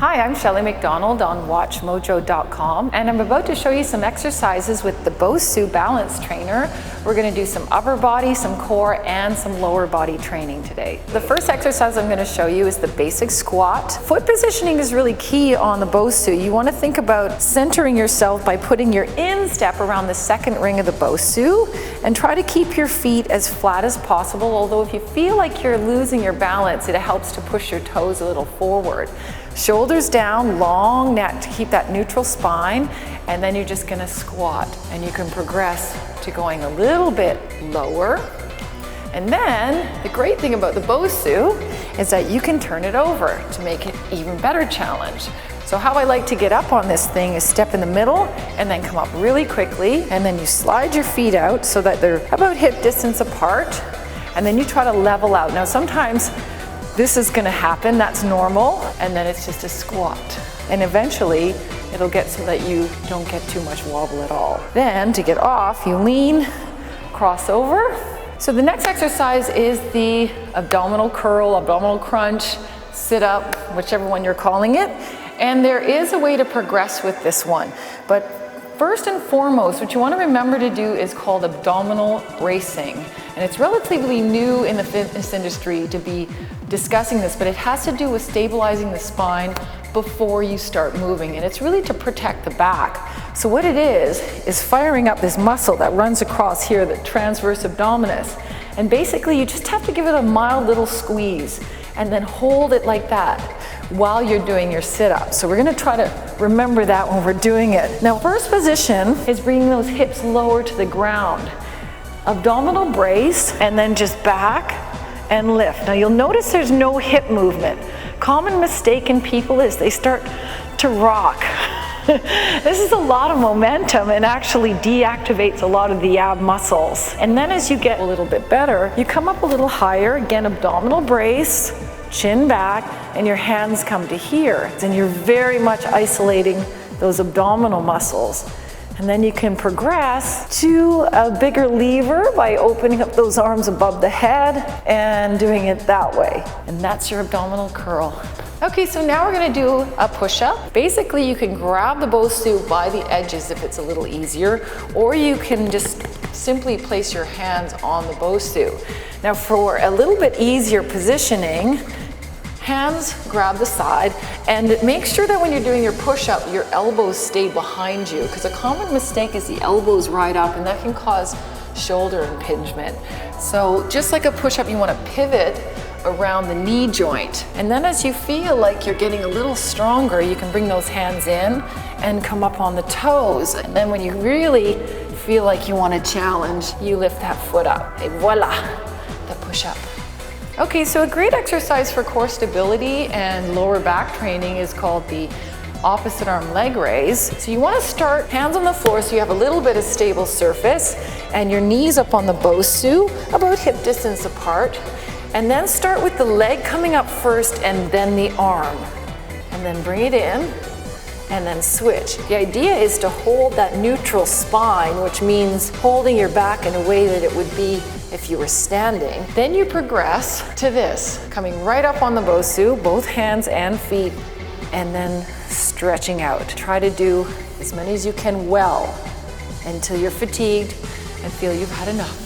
Hi, I'm Shelly McDonald on WatchMojo.com, and I'm about to show you some exercises with the BOSU balance trainer. We're going to do some upper body, some core, and some lower body training today. The first exercise I'm going to show you is the basic squat. Foot positioning is really key on the BOSU. You want to think about centering yourself by putting your instep around the second ring of the BOSU and try to keep your feet as flat as possible, although if you feel like you're losing your balance, it helps to push your toes a little forward. Shoulders down, long neck to keep that neutral spine, and then you're just gonna squat, and you can progress to going a little bit lower. And then the great thing about the BOSU is that you can turn it over to make it even better challenge. So how I like to get up on this thing is step in the middle and then come up really quickly, and then you slide your feet out so that they're about hip distance apart, and then you try to level out. Now sometimes this is going to happen, that's normal, and then it's just a squat. And eventually, it'll get so that you don't get too much wobble at all. Then, to get off, you lean, cross over. So the next exercise is the abdominal curl, abdominal crunch, sit up, whichever one you're calling it. And there is a way to progress with this one. But first and foremost, what you want to remember to do is called abdominal bracing. And it's relatively new in the fitness industry to be discussing this, but it has to do with stabilizing the spine before you start moving. And it's really to protect the back. So what it is firing up this muscle that runs across here, the transverse abdominis. And basically you just have to give it a mild little squeeze and then hold it like that while you're doing your sit-up. So we're gonna try to remember that when we're doing it. Now, first position is bringing those hips lower to the ground. Abdominal brace, and then just back and lift. Now you'll notice there's no hip movement. Common mistake in people is they start to rock. This is a lot of momentum and actually deactivates a lot of the ab muscles. And then as you get a little bit better, you come up a little higher, again abdominal brace, chin back, and your hands come to here. And you're very much isolating those abdominal muscles. And then you can progress to a bigger lever by opening up those arms above the head and doing it that way. And that's your abdominal curl. Okay, so now we're gonna do a push-up. Basically, you can grab the BOSU by the edges if it's a little easier, or you can just simply place your hands on the BOSU. Now for a little bit easier positioning, hands grab the side, and make sure that when you're doing your push-up, your elbows stay behind you, because a common mistake is the elbows ride up, and that can cause shoulder impingement. So just like a push-up, you want to pivot around the knee joint. And then as you feel like you're getting a little stronger, you can bring those hands in and come up on the toes. And then when you really feel like you want to challenge, you lift that foot up. Et voila, the push-up. Okay, so a great exercise for core stability and lower back training is called the opposite arm leg raise. So you want to start hands on the floor so you have a little bit of stable surface and your knees up on the BOSU, about hip distance apart. And then start with the leg coming up first and then the arm. And then bring it in and then switch. The idea is to hold that neutral spine, which means holding your back in a way that it would be if you were standing. Then you progress to this, coming right up on the BOSU, both hands and feet, and then stretching out. Try to do as many as you can well until you're fatigued and feel you've had enough.